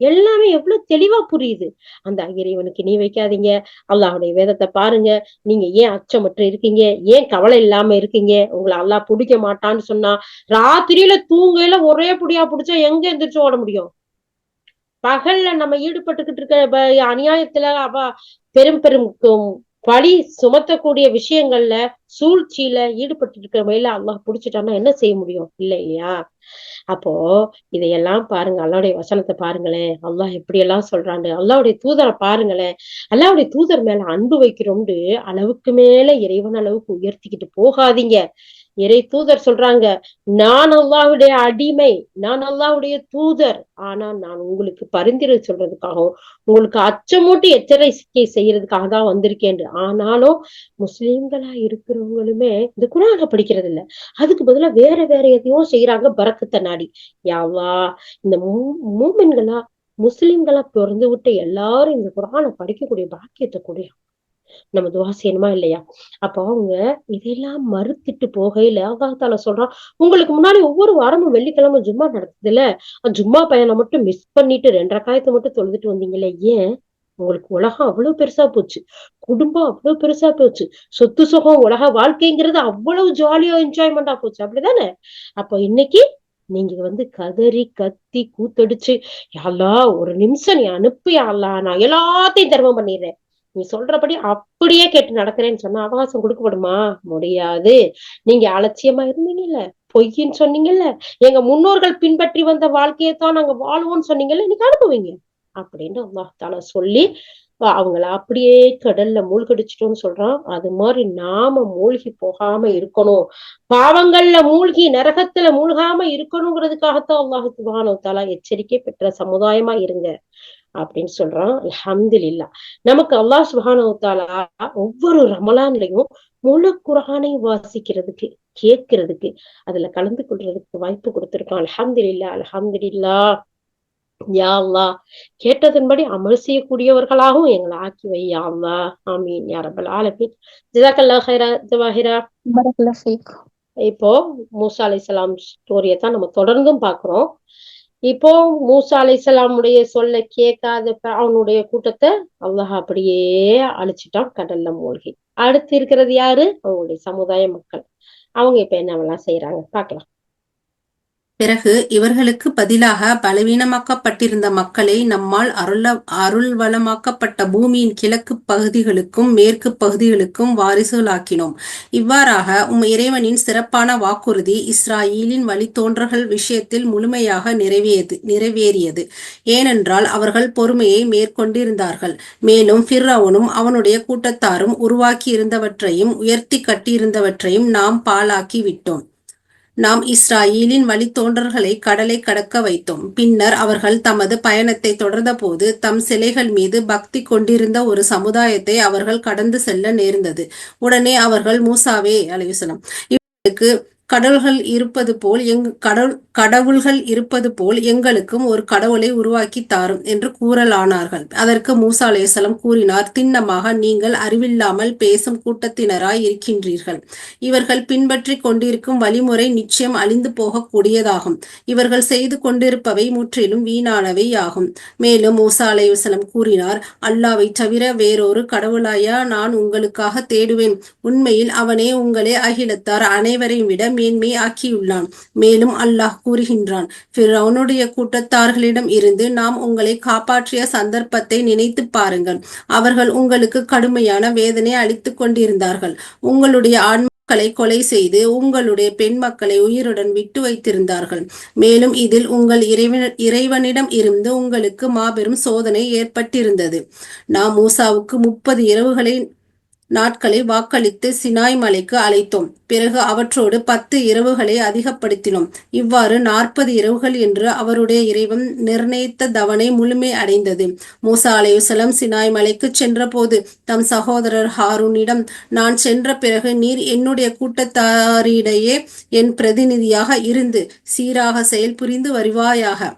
எல்லாமே எவ்வளவு தெளிவா புரியுது. அந்த இறைவனுக்கு நீ வைக்காதீங்க, அல்லாஹ்வுடைய வேதத்தை பாருங்க, நீங்க ஏன் அச்சமற்று இருக்கீங்க, ஏன் கவலை இல்லாம இருக்கீங்க, உங்களை அல்லாஹ் பிடிக்க மாட்டான்னு சொன்னா ராத்திரியில தூங்கையில ஒரே புடியா புடிச்சா எங்க எந்திரிச்சு ஓட முடியும்? பகல்ல நம்ம ஈடுபட்டுக்கிட்டு இருக்க அநியாயத்துல பெரும் பெரும் பழி சுமத்தக்கூடிய விஷயங்கள்ல சூழ்ச்சியில ஈடுபட்டு இருக்கிற மேல அல்லாஹ் புடிச்சிட்டான்னா என்ன செய்ய முடியும்? இல்லையா? அப்போ இதையெல்லாம் பாருங்க, அல்லாவுடைய வசனத்தை பாருங்களேன், அல்லாஹ் எப்படி எல்லாம் சொல்றாங்க, அல்லாவுடைய தூதரை பாருங்களேன். அல்லாவுடைய தூதர் மேல அன்பு வைக்கிறோம்னு அளவுக்கு மேல இறைவன் அளவுக்கு உயர்த்திக்கிட்டு போகாதீங்க. இறை தூதர் சொல்றாங்க, நான் அல்லாஹ்வுடைய அடிமை, நான் அல்லாஹ்வுடைய தூதர், ஆனா நான் உங்களுக்கு பரிந்துரை சொல்றதுக்காகவும் உங்களுக்கு அச்சமூட்டி எச்சரிக்கை செய்யறதுக்காக தான் வந்திருக்கேன். ஆனாலும் முஸ்லிம்களா இருக்கிறவங்களுமே இந்த குர்ஆனை படிக்கிறது இல்ல, அதுக்கு பதிலா வேற வேற எதையோ செய்யறாங்க பரக்கத்தை நாடி. யா அல்லாஹ், இந்த மூமின்களா முஸ்லிம்களா பிறந்து விட்ட எல்லாரும் இந்த குர்ஆனை படிக்கக்கூடிய பாக்கியத்தை கொடு. நம்ம துவா செய்யணுமா இல்லையா? அப்ப அவங்க இதெல்லாம் மறுத்துட்டு போகையில அல்லாஹ் தஆலா சொல்றான், உங்களுக்கு முன்னாடி ஒவ்வொரு வாரமும் வெள்ளிக்கிழமை ஜும்மா நடக்குதுல்ல, ஜும்மா பயனை மட்டும் மிஸ் பண்ணிட்டு 2 ரக்காயத்தை மட்டும் தொழுதுட்டு வந்தீங்களே, ஏன்? உங்களுக்கு உலகம் அவ்வளவு பெருசா போச்சு, குடும்பம் அவ்வளவு பெருசா போச்சு, சொத்து சுகம் உலக வாழ்க்கைங்கிறது அவ்வளவு ஜாலியா என்ஜாய்மெண்டா போச்சு, அப்படிதானே? அப்ப இன்னைக்கு நீங்க கதறி கத்தி கூத்தடிச்சு, யா அல்லாஹ் ஒரு நிமிஷம் நீ அனுப்பு யா அல்லாஹ், நான் எல்லாத்தையும் தர்மம் பண்ணிடுறேன், நீ சொல்றபடி அப்படியே கேட்டு நடக்கிறேன்னு சொன்னா அவகாசம் கொடுக்கப்படுமா? முடியாது. நீங்க அலட்சியமா இருந்தீங்கல்ல, பொய்ன்னு சொன்னீங்கல்ல, எங்க முன்னோர்கள் பின்பற்றி வந்த வாழ்க்கையைத்தான் நாங்க வாழ்வோம்னு சொன்னீங்கல்ல, இன்னைக்கு அனுப்புவீங்க அப்படின்னு அல்லாஹ் தஆலா சொல்லி அவங்கள அப்படியே கடல்ல மூழ்கடிச்சிட்டோம்னு சொல்றான். அது மாதிரி நாம மூழ்கி போகாம இருக்கணும், பாவங்கள்ல மூழ்கி நரகத்துல மூழ்காம இருக்கணுங்கிறதுக்காகத்தான் அல்லாஹ் சுப்ஹானஹு வ தஆலா எச்சரிக்கை பெற்ற சமுதாயமா இருங்க அப்படின்னு சொல்றான். அல்ஹம்துலில்லாஹ். நமக்கு அல்லாஹ் சுப்ஹானஹு வ தஆலா ஒவ்வொரு ரமலான்லயும் முழு குர்ஆனை வாசிக்கிறதுக்கு, கேட்கிறதுக்கு, அதுல கலந்து கொள்றதுக்கு வாய்ப்பு கொடுத்திருக்கான். அல்ஹம்துலில்லாஹ், அல்ஹம்துலில்லாஹ். யா அல்லாஹ், கேட்டதன்படி அமல் செய்யக்கூடியவர்களாகவும் எங்களை ஆக்கி வை யா அல்லாஹ். ஆமீன் யா ரப்பல் ஆலமீன். ஜஸாக்கல்லாஹ் ஹைரா ஜவாஹிரா. பரக்கல்லாஹ் ஃபீக். இப்போ மூசா அலைஹிஸ்ஸலாம் ஸ்டோரியை தான் நம்ம தொடர்ந்தும் பாக்குறோம். இப்போ மூசா அலைஹிஸ்ஸலாமுடைய சொல்ல கேட்காத அவனுடைய கூட்டத்தை அல்லாஹ் அப்படியே அழிச்சிட்டான் கடல்ல மூழ்கி. அடுத்து இருக்கிறது யாரு? அவங்களுடைய சமுதாய மக்கள். அவங்க இப்ப என்னவெல்லாம் செய்யறாங்க பாக்கலாம். பிறகு இவர்களுக்கு பதிலாக பலவீனமாக்கப்பட்டிருந்த மக்களை நம்மால் அருள்வளமாக்கப்பட்ட பூமியின் கிழக்கு பகுதிகளுக்கும் மேற்கு பகுதிகளுக்கும் வாரிசுகளாக்கினோம். இவ்வாறாக இறைவனின் சிறப்பான வாக்குறுதி இஸ்ராயீலின் வழித்தோன்றல்கள் விஷயத்தில் முழுமையாக நிறைவேறியது. ஏனென்றால் அவர்கள் பொறுமையை மேற்கொண்டிருந்தார்கள். மேலும் ஃபிர்அவுனும் அவனுடைய கூட்டத்தாரும் உருவாக்கி இருந்தவற்றையும் உயர்த்தி கட்டியிருந்தவற்றையும் நாம் பாழாக்கி விட்டோம். நாம் இஸ்ராயீலின் வழித்தோன்றல்களை கடலை கடக்க வைத்தோம். பின்னர் அவர்கள் தமது பயணத்தை தொடர்ந்தபோது தம் சிலைகள் மீது பக்தி கொண்டிருந்த ஒரு சமுதாயத்தை அவர்கள் கடந்து செல்ல நேர்ந்தது. உடனே அவர்கள் மூசாவே அலைஹிஸ்ஸலாம், இவர்களுக்கு கடவுள்கள் இருப்பது போல் எங்களுக்கும் ஒரு கடவுளை உருவாக்கி தாரும் என்று கூறலானார்கள். அதற்கு மூசா அலைஹிஸ்ஸலாம் கூறினார், திண்ணமாக நீங்கள் அறிவில்லாமல் பேசும் கூட்டத்தினராய் இருக்கின்றீர்கள். இவர்கள் பின்பற்றி கொண்டிருக்கும் வழிமுறை நிச்சயம் அழிந்து போகக்கூடியதாகும். இவர்கள் செய்து கொண்டிருப்பவை முற்றிலும் வீணானவை ஆகும். மேலும் மூசா அலைஹிஸ்ஸலாம் கூறினார், அல்லாஹ்வை தவிர வேறொரு கடவுளாயா நான் உங்களுக்காக தேடுவேன்? உண்மையில் அவனே உங்களை அகிலத்தார் அனைவரையும் விட மேன்மை ஆக்கியுள்ளான். மேலும் அல்லாஹ் கூறுகின்றான், ஃபிர்அவுனுடைய கூட்டத்தார்களிடம் இருந்து நாம் உங்களை காப்பாற்றிய சந்தர்ப்பத்தை நினைத்து பாருங்கள். அவர்கள் உங்களுக்கு கடுமையான வேதனை அளித்துக் கொண்டிருந்தார்கள். உங்களுடைய ஆண்மக்களை கொலை செய்து உங்களுடைய பெண் மக்களை உயிருடன் விட்டு வைத்திருந்தார்கள். மேலும் இதில் உங்கள் இறைவனிடம் இருந்து உங்களுக்கு மாபெரும் சோதனை ஏற்பட்டிருந்தது. நாம் மூசாவுக்கு 30 நாட்களை வாக்களித்து சினாய் மலைக்கு அழைத்தோம். பிறகு அவற்றோடு 10 இரவுகளை அதிகப்படுத்தினோம். இவ்வாறு 40 இரவுகள் என்று அவருடைய இறைவன் நிர்ணயித்த தவணை முழுமை அடைந்தது. மூசா அலைஹிஸ்ஸலாம் சினாய் மலைக்கு சென்ற போது தம் சகோதரர் ஹாரூனிடம், நான் சென்ற பிறகு நீர் என்னுடைய கூட்டத்தாரிடையே என் பிரதிநிதியாக இருந்து சீராக செயல்புரிந்து வருவாயாக.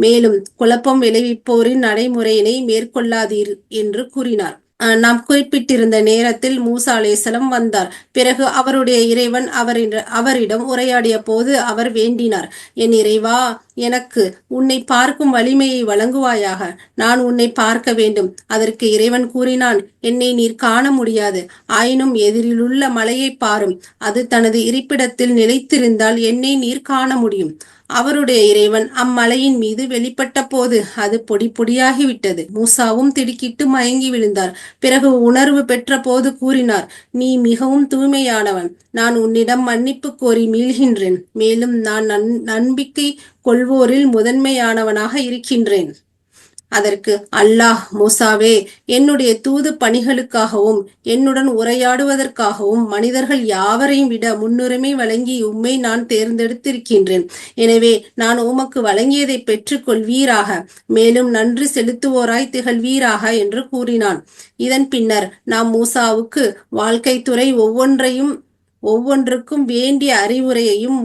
மேலும் குழப்பம் விளைவிப்போரின் நடைமுறையினை மேற்கொள்ளாதீர் என்று கூறினார். நாம் குறிப்பிட்டிருந்த நேரத்தில் மூசா அலைஹிஸ்ஸலாம் வந்தார். பிறகு அவருடைய இறைவன் அவரிடம் உரையாடிய போது அவர் வேண்டினார், என் இறைவா, எனக்கு உன்னை பார்க்கும் வலிமையை வழங்குவாயாக. நான் உன்னை பார்க்க வேண்டும். அதற்கு இறைவன் கூறினான், என்னை நீர் காண முடியாது. ஆயினும் எதிரிலுள்ள மலையை பாரும். அது தனது இருப்பிடத்தில் நிலைத்திருந்தால் என்னை நீர் காண முடியும். அவருடைய இறைவன் அம்மலையின் மீது வெளிப்பட்ட போது அது பொடி பொடியாகிவிட்டது. மூசாவும் திடுக்கிட்டு மயங்கி விழுந்தார். பிறகு உணர்வு பெற்ற போது கூறினார், நீ மிகவும் தூய்மையானவன். நான் உன்னிடம் மன்னிப்பு கோரி மீள்கின்றேன். மேலும் நான் நம்பிக்கை கொள்வோரில் முதன்மையானவனாக இருக்கின்றேன். அதற்கு அல்லாஹ், மூசாவே, என்னுடைய தூது பணிகளுக்காகவும் என்னுடன் உரையாடுவதற்காகவும் மனிதர்கள் யாவரையும் விட முன்னுரிமை வழங்கி உம்மை நான் தேர்ந்தெடுத்திருக்கின்றேன். எனவே நான் உமக்கு வழங்கியதை பெற்றுக் கொள்வீராக. மேலும் நன்றி செலுத்துவோராய் திகழ்வீராக என்று கூறினான். இதன் பின்னர் நாம் மூசாவுக்கு வாழ்க்கை துறை ஒவ்வொன்றுக்கும் வேண்டிய அறிவுரையையும்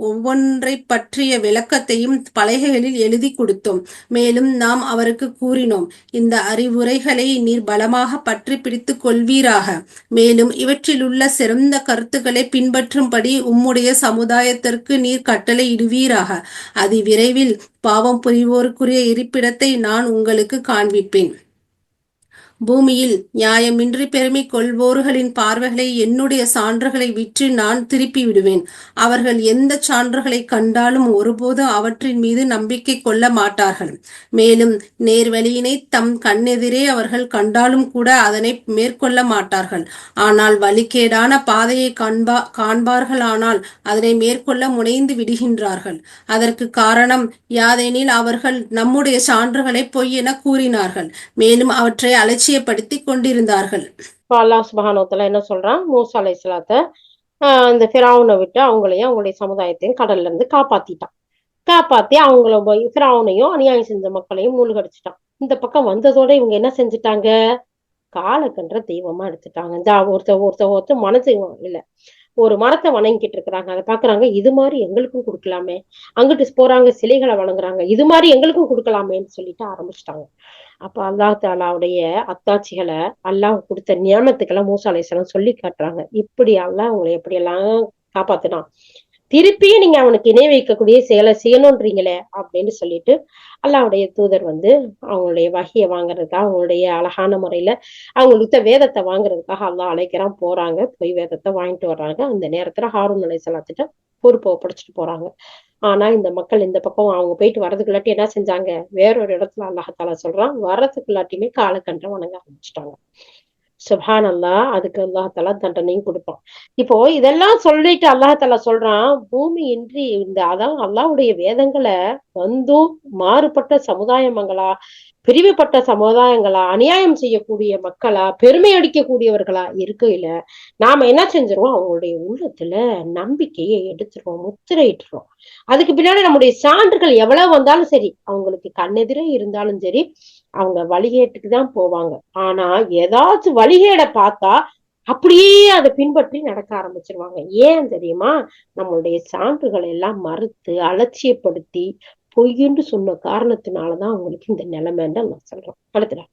ஒவ்வொன்றை பற்றிய விளக்கத்தையும் பலகைகளில் எழுதி கொடுத்தோம். மேலும் நாம் அவருக்கு கூறினோம், இந்த அறிவுரைகளை நீர் பலமாக பற்றி பிடித்துக் கொள்வீராக. மேலும் இவற்றிலுள்ள சிறந்த கருத்துக்களை பின்பற்றும்படி உம்முடைய சமுதாயத்திற்கு நீர் கட்டளை இடுவீராக. அதிவிரைவில் பாவம் புரிவோருக்குரிய இருப்பிடத்தை நான் உங்களுக்கு காண்பிப்பேன். பூமியில் நியாயமின்றி பெருமை கொள்வோர்களின் பார்வைகளை என்னுடைய சான்றுகளை விற்று நான் திருப்பி விடுவேன். அவர்கள் எந்த சான்றுகளை கண்டாலும் ஒருபோதும் அவற்றின் மீது நம்பிக்கை கொள்ள மாட்டார்கள். மேலும் நேர்வழியினை தம் கண்ணெதிரே அவர்கள் கண்டாலும் கூட அதனை மேற்கொள்ள மாட்டார்கள். ஆனால் வழிகேடான பாதையை காண்பார்களானால் அதனை மேற்கொள்ள முனைந்து விடுகின்றார்கள். அதற்கு காரணம் யாதெனில் அவர்கள் நம்முடைய சான்றுகளை பொய் என கூறினார்கள். மேலும் அவற்றை அலட்சியப்படுத்தி கொண்டிருந்தார்கள். அல்லாஹ் சுப்ஹானஹு வ தஆலா என்ன சொல்றான், மூசா அலைஹிஸ்ஸலாத்தை அந்த ஃபிரௌனை விட்டு அவங்களுடைய சமுதாயத்தையும் கடல்ல இருந்து காப்பாத்தி ஃபிரௌனையும் அநியாயம் செஞ்ச மக்களையும் மூழ்கடிச்சிட்டான். இந்த பக்கம் வந்ததோட இவங்க என்ன செஞ்சுட்டாங்க, காலக்கன்ற தெய்வமா எடுத்துட்டாங்க. ஒருத்தர் மனசு இல்ல, ஒரு மரத்தை வணங்கிட்டு இருக்கிறாங்க. அதை பாக்குறாங்க, இது மாதிரி எங்களுக்கும் கொடுக்கலாமே. அங்கிட்டு போறாங்க, சிலைகளை வணங்குறாங்க, இது மாதிரி எங்களுக்கும் கொடுக்கலாமேன்னு சொல்லிட்டு ஆரம்பிச்சிட்டாங்க. அப்ப அல்லாஹ் தாலாவுடைய அத்தாட்சிகளை, அல்லாஹ் கொடுத்த நியமத்துக்களை மூசா அலைஹிஸ்ஸலாம் சொல்லி காட்டுறாங்க. இப்படி அல்லாஹ் உங்களை எப்படி எல்லாம் காப்பாத்தினான், திருப்பியும் நீங்க அவனுக்கு இணை வைக்கக்கூடிய செயலை செய்யணும்ன்றீங்களே அப்படின்னு சொல்லிட்டு அல்லாஹ்வுடைய தூதர் அவங்களுடைய வகையை வாங்குறதுக்காக, அவங்களுடைய அழகான முறையில அவங்களுக்கு வேதத்தை வாங்குறதுக்காக அல்லாஹ் அழைக்கிறான். போறாங்க, போய் வேதத்தை வாங்கிட்டு வர்றாங்க. அந்த நேரத்துல ஹாரூன் அலைஹிஸ்ஸலாத்திட்ட பொறுப்பை ஒப்படைச்சிட்டு போறாங்க. ஆனா இந்த மக்கள் இந்த பக்கம் அவங்க போயிட்டு வர்றதுக்குள்ளாட்டி என்ன செஞ்சாங்க, வேறொரு இடத்துல அல்லாஹ் தாலா சொல்றான், வர்றதுக்குள்ளாட்டியுமே காலக்கன்ற வணங்க ஆரம்பிச்சிட்டாங்க. சுப்ஹான் அல்லாஹ். அதுக்கு அல்லாஹ் தாலா தண்டனையும் கொடுப்பான். இப்போ இதெல்லாம் சொல்லிட்டு அல்லாஹ் தாலா சொல்றான், பூமி இன்றி அதான் அல்லாஹ்வுடைய வேதங்களை மாறுபட்ட சமுதாயங்களா, பிரிவுபட்ட சமுதாயங்களா, அநியாயம் செய்யக்கூடிய மக்களா, பெருமை அடிக்கக்கூடியவர்களா இருக்கையில நாம என்ன செஞ்சிருவோம், அவங்களுடைய உள்ளத்துல நம்பிக்கையை எடுத்துருவோம், முத்திரையிட்டுருவோம். அதுக்கு பின்னாடி நம்முடைய சான்றுகள் எவ்வளவு வந்தாலும் சரி, அவங்களுக்கு கண்ணெதிரே இருந்தாலும் சரி, அவங்க வழிகேட்டுக்கு தான் போவாங்க. ஆனா ஏதாச்சும் வழிகேட பார்த்தா அப்படியே அதை பின்பற்றி நடக்க ஆரம்பிச்சிருவாங்க. ஏன் தெரியுமா, நம்மளுடைய சான்றுகளை எல்லாம் மறுத்து அலட்சியப்படுத்தி பொய்ன்னு சொன்ன காரணத்தினாலதான் அவங்களுக்கு இந்த நிலைமைன்னு நான் சொல்றேன். அடுத்த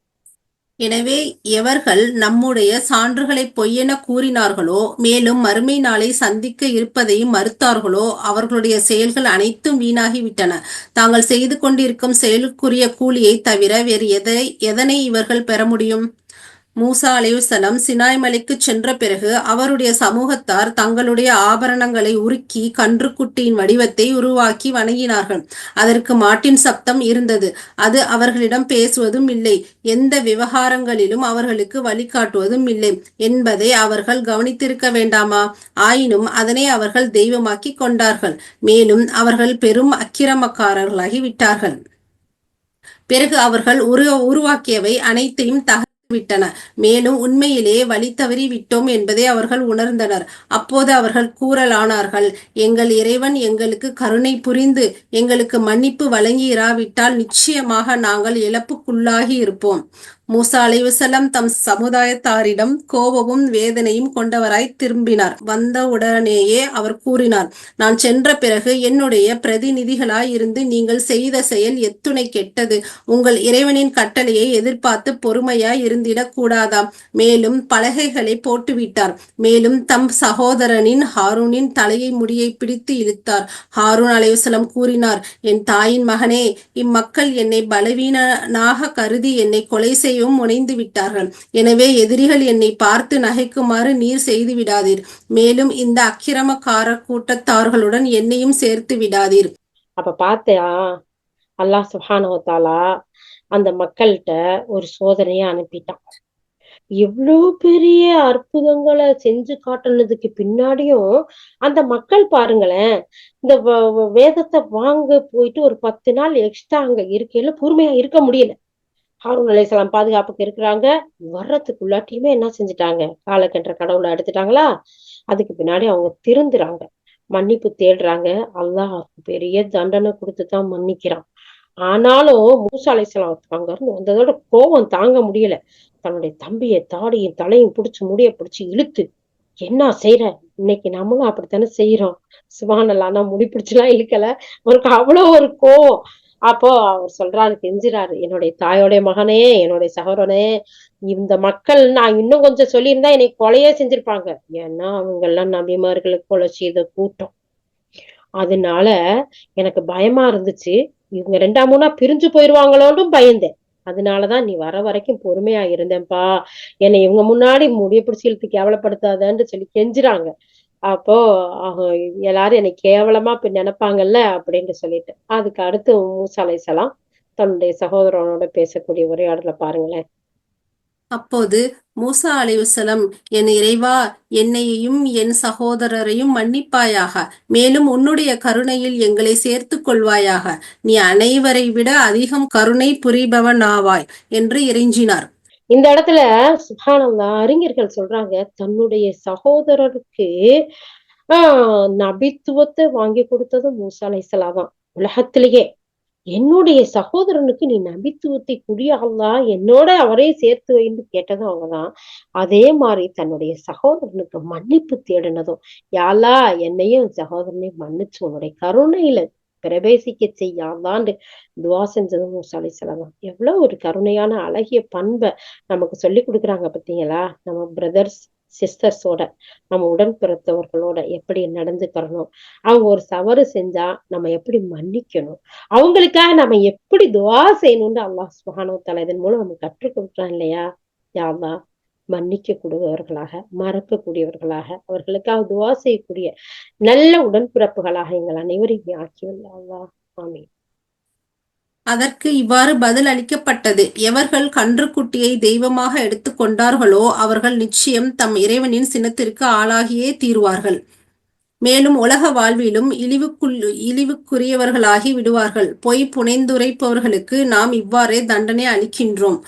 எனவே எவர்கள் நம்முடைய சான்றுகளை பொய்யென கூறினார்களோ, மேலும் மறுமை நாளை சந்திக்க இருப்பதையும் மறுத்தார்களோ, அவர்களுடைய செயல்கள் அனைத்தும் வீணாகிவிட்டன. தாங்கள் செய்து கொண்டிருக்கும் செயலுக்குரிய கூலியை தவிர வேறு எதனை இவர்கள் பெற முடியும்? மூசா அலைஹிஸ்ஸலாம் சினாய் மலைக்கு சென்ற பிறகு அவருடைய சமூகத்தார் தங்களுடைய ஆபரணங்களை உருக்கி கன்றுக்குட்டியின் வடிவத்தை உருவாக்கி வணங்கினார்கள். அதற்கு மாட்டின் சப்தம் இருந்தது. அது அவர்களிடம் பேசுவதும் இல்லை, எந்த விவகாரங்களிலும் அவர்களுக்கு வழிகாட்டுவதும் இல்லை என்பதை அவர்கள் கவனித்திருக்க வேண்டாமா? ஆயினும் அதனை அவர்கள் தெய்வமாக்கி கொண்டார்கள். மேலும் அவர்கள் பெரும் அக்கிரமக்காரர்களாகி விட்டார்கள். பிறகு அவர்கள் உருவாக்கியவை அனைத்தையும் விட்டன. மேலும் உண்மையிலேயே வழி தவறி விட்டோம் என்பதை அவர்கள் உணர்ந்தனர். அப்போது அவர்கள் கூறலானார்கள், எங்கள் இறைவன் எங்களுக்கு கருணை புரிந்து எங்களுக்கு மன்னிப்பு வழங்கி இராவிட்டால் நிச்சயமாக நாங்கள் இழப்புக்குள்ளாகி இருப்போம். மூசா அலைஹிஸ்ஸலாம் தம் சமுதாயத்தாரிடம் கோபமும் வேதனையும் கொண்டவராய் திரும்பினார். வந்தவுடனேயே அவர் கூறினார், நான் சென்ற பிறகு என்னுடைய பிரதிநிதிகளாய் இருந்து நீங்கள் செய்த செயல் எத்துணை கெட்டது. உங்கள் இறைவனின் கட்டளையை எதிர்பார்த்து பொறுமையாய் இருந்திடக் கூடாதா? மேலும் பலகைகளை போட்டுவிட்டார். மேலும் தம் சகோதரனின் ஹாரூனின் தலையை முடியை பிடித்து இழுத்தார். ஹாரூன் அலைஹிஸ்ஸலாம் கூறினார், என் தாயின் மகனே, இம்மக்கள் என்னை பலவீனனாக கருதி என்னை கொலை செய்யவும் முனைந்து விட்டார்கள். எனவே எதிரிகள் என்னை பார்த்து நகைக்குமாறு நீர் செய்து விடாதீர். மேலும் இந்த அக்கிரமக்கார கூட்டத்தார்களுடன் என்னையும் சேர்த்து விடாதீர். அப்ப பாத்தியா, அல்லாஹ் சுப்ஹானஹு வ தஆலா அந்த மக்கள்கிட்ட ஒரு சோதனையை அனுப்பிட்டான். இவ்வளவு பெரிய அற்புதங்களை செஞ்சு காட்டுனதுக்கு பின்னாடியும் அந்த மக்கள் பாருங்களேன், இந்த வேதத்தை வாங்க போயிட்டு ஒரு 10 நாள் எக்ஸ்ட்ரா அங்க இருக்கையில பொறுமையா இருக்க முடியல. ஹாரூன் அலைஹிஸ்ஸலாம் பாதுகாப்புக்கு இருக்கிறாங்க. வர்றதுக்குள்ளாட்டியுமே என்ன செஞ்சுட்டாங்க, காலக்கென்ற கடவுளை எடுத்துட்டாங்களா. அதுக்கு பின்னாடி அவங்க திருந்துறாங்க, மன்னிப்பு தேடுறாங்க. அல்லாஹ் பெரிய தண்டனை கொடுத்துதான் மன்னிக்கிறான். ஆனாலும் மூசா அலைஹிஸ்ஸலாம் அங்க இருந்து வந்ததோட கோபம் தாங்க முடியல. தன்னுடைய தம்பியை தாடியும் தலையும் பிடிச்சு முடிய பிடிச்சு இழுத்து, என்ன செய்யற, இன்னைக்கு நம்மளும் அப்படித்தானே செய்யறோம். சுப்ஹானல்லாஹ், நான் முடி பிடிச்சுலாம் இழுக்கல, அவருக்கு அவ்வளவு ஒரு கோவம். அப்போ அவர் சொல்றாரு, கெஞ்சுறாரு, என்னுடைய தாயோடைய மகனே, என்னுடைய சகோதரனே, இந்த மக்கள் நான் இன்னும் கொஞ்சம் சொல்லியிருந்தா என்னை கொலையே செஞ்சிருப்பாங்க. ஏன்னா அவங்க எல்லாம் நபிமார்களை கொலை செய்த கூட்டம். அதனால எனக்கு பயமா இருந்துச்சு, இவங்க 2 பிரிஞ்சு போயிருவாங்களோன்னு பயந்தேன். அதனாலதான் நீ வர வரைக்கும் பொறுமையா இருந்தேன்ப்பா, என்னை இவங்க முன்னாடி முடிய பிடிச்சி இழுத்து கேவலப்படுத்தாதன்னு சொல்லி கெஞ்சுறாங்க. அப்போ எல்லாரும் என்னை கேவலமா நினைப்பாங்கல்ல அப்படின்னு சொல்லிட்டு, அதுக்கு அடுத்து மூசா அலைஹிஸ்ஸலாம் தன்னுடைய சகோதரனோட பேசக்கூடிய உரையாடல பாருங்களேன். அப்போது மூசா அலைஹிஸ்ஸலாம், என் இறைவா, என்னையும் என் சகோதரரையும் மன்னிப்பாயாக. மேலும் உன்னுடைய கருணையில் எங்களை சேர்த்து கொள்வாயாக. நீ அனைவரை விட அதிகம் கருணை புரிபவனாவாய் என்று இறைஞ்சினார். இந்த இடத்துல சுப்ஹானல்லாஹ், அறிஞர்கள் சொல்றாங்க, தன்னுடைய சகோதரருக்கு நபித்துவத்தை வாங்கி கொடுத்தது மூசா அலைஹிஸ்ஸலாம் தான். உலகத்திலேயே என்னுடைய சகோதரனுக்கு நீ நபித்துவத்தை குடிய அல்லாஹ் என்னோட அவரே சேர்த்து வைன்னு கேட்டதும் அவங்கதான். அதே மாதிரி தன்னுடைய சகோதரனுக்கு மன்னிப்பு தேடினதும், யா அல்லாஹ் என்னையும் சகோதரனையும் மன்னிச்சு உன்னுடைய கருணையில பிரவேசிக்க செய்யாதான்னு துவா செஞ்சதும் மூசா அலைஹிஸ்ஸலாம் தான். எவ்வளவு ஒரு கருணையான அழகிய பண்பை நமக்கு சொல்லி கொடுக்குறாங்க பாத்தீங்களா. நம்ம பிரதர்ஸ் சிஸ்டர்ஸோட, நம்ம உடன் பிறந்தவர்களோட எப்படி நடந்துக்கிறணும், அவங்க ஒரு தவறு செஞ்சா நம்ம எப்படி மன்னிக்கணும், அவங்களுக்காக நம்ம எப்படி துவா செய்யணும்னு அல்லாஹ் சுப்ஹானஹு வ தஆலா இதன் மூலம் நம்ம கற்றுக் கொடுக்குறான் இல்லையா. யா அல்லாஹ், மன்னிக்க கூடியவர்களாக, மறக்கக்கூடியவர்களாக, அவர்களுக்காக துவா செய்யக்கூடிய நல்ல உடன்பிறப்புகளாக எங்கள் அனைவரையும் ஆக்கியுள்ள அல்லாஹ். ஆமீன். அதற்கு இவ்வாறு பதில் அளிக்கப்பட்டது, எவர்கள் கன்றுக்குட்டியை தெய்வமாக எடுத்துக் கொண்டார்களோ அவர்கள் நிச்சயம் தம் இறைவனின் சினத்திற்கு ஆளாகியே தீருவார்கள். மேலும் உலக வாழ்விலும் இழிவுக்குரியவர்களாகி விடுவார்கள். பொய் புனைந்துரைப்பவர்களுக்கு நாம் இவ்வாறே தண்டனை அளிக்கின்றோம்.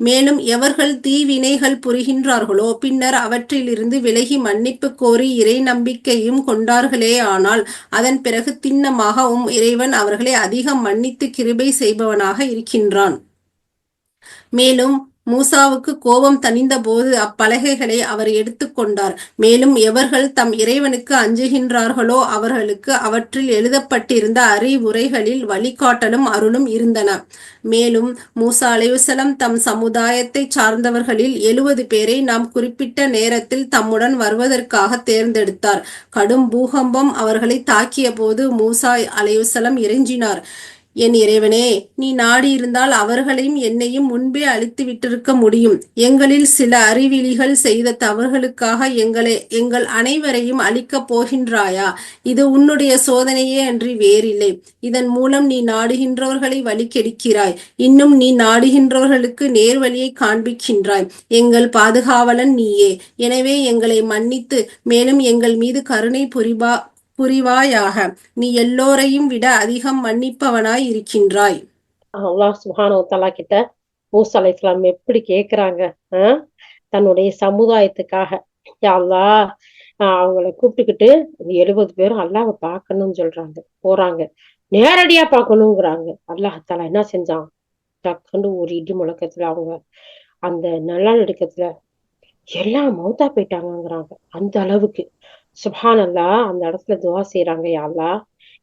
மேலும் எவர்கள் தீவினைகள் புரிகின்றார்களோ பின்னர் அவற்றிலிருந்து விலகி மன்னிப்பு கோரி இறை நம்பிக்கையும் கொண்டார்களே ஆனால் அதன் பிறகு திண்ணமாக இறைவன் அவர்களை அதிகம் மன்னித்து கிருபை செய்பவனாக இருக்கின்றான். மேலும் மூசாவுக்கு கோபம் தணிந்த போது அப்பலகைகளை அவர் எடுத்துக்கொண்டார். மேலும் எவர்கள் தம் இறைவனுக்கு அஞ்சுகின்றார்களோ அவர்களுக்கு அவற்றில் எழுதப்பட்டிருந்த அறிவுரைகளில் வழிகாட்டலும் அருளும் இருந்தன. மேலும் மூசா அலைஹிஸ்ஸலாம் தம் சமுதாயத்தை சார்ந்தவர்களில் 70 பேரை நாம் குறிப்பிட்ட நேரத்தில் தம்முடன் வருவதற்காக தேர்ந்தெடுத்தார். கடும் பூகம்பம் அவர்களை தாக்கிய போது மூசா அலைஹிஸ்ஸலாம் இறைஞ்சினார், என் இறைவனே, நீ நாடி இருந்தால் அவர்களையும் என்னையும் முன்பே அழித்து விட்டிருக்க முடியும். எங்களில் சில அறிவிலிகள் செய்த தவறுகளுக்காக எங்கள் அனைவரையும் அழிக்கப் போகின்றாயா? இது உன்னுடைய சோதனையே அன்றி வேறில்லை. இதன் மூலம் நீ நாடுகின்றவர்களை வழி கெடுக்கிறாய். இன்னும் நீ நாடுகின்றவர்களுக்கு நேர்வழியை காண்பிக்கின்றாய். எங்கள் பாதுகாவலன் நீயே. எனவே எங்களை மன்னித்து மேலும் எங்கள் மீது கருணை புரிவாயாக. நீ எல்லோரையும் விட அதிகம் மன்னிப்பவனாய் இருக்கின்றாய். அல்லாஹ் சுப்ஹானஹு வ தஆலா கிட்ட மூசா அலைஹிஸ்ஸலாம் எப்படி கேக்குறாங்க, தன்னுடைய சமுதாயத்துக்காக. யா அல்லாஹ், அவங்கள கூப்பிட்டுக்கிட்டு 70 பேரும் அல்லாஹ்வை பார்க்கணும்னு சொல்றாங்க, போறாங்க, நேரடியா பார்க்கணுங்கிறாங்க. அல்லாஹ் தஆலா என்ன செஞ்சான், டக்குன்னு ஒரு இடி முழக்கத்துல அவங்க அந்த நிலநடுக்கத்துல எல்லாம் மௌத்தா போயிட்டாங்கங்கிறாங்க. அந்த அளவுக்கு சுப்ஹானல்லாஹ் அந்த இடத்துல துவா செய்யறாங்க, யா அல்லாஹ்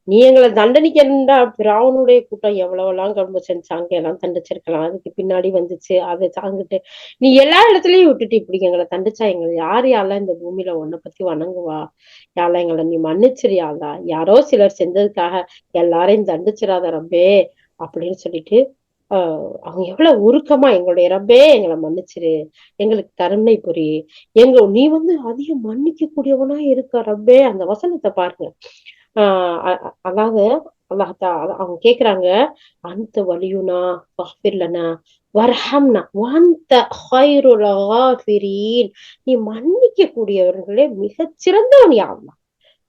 நீ எங்களை தண்டனிக்கிறா. பிராவனுடைய கூட்டம் எவ்வளவெல்லாம் கடுமை செஞ்சாங்க, எல்லாம் தண்டிச்சிருக்கலாம். அதுக்கு பின்னாடி வந்துச்சு, அதை சாங்கிட்டு நீ எல்லா இடத்துலயும் விட்டுட்டு இப்படி எங்களை தண்டிச்சா எங்களை யார் யாரெல்லாம் இந்த பூமியில உன்னை பத்தி வணங்குவா? யாரெல்லாம் எங்களை நீ மன்னிச்சிரியாளா? யாரோ சிலர் செஞ்சதுக்காக எல்லாரையும் தண்டிச்சிடாத ரப்பே அப்படின்னு சொல்லிட்டு அவங்க எவ்வளவு உருக்கமா எங்களுடைய ரப்பே எங்களை மன்னிச்சிரு, எங்களுக்கு கருணை புரி, நீ அதிகம் மன்னிக்க கூடியவனா இருக்க ரப்பே. அந்த வசனத்தை பாருங்க. அதாவது அவங்க கேக்குறாங்க, அந்த வலியுனா வஃபிர்லனா வர்ஹம்னா வஅன்த கைருல் காஃபிரீன், நீ மன்னிக்க கூடியவர்களே மிகச்சிறந்தவன் யா அல்லாஹ்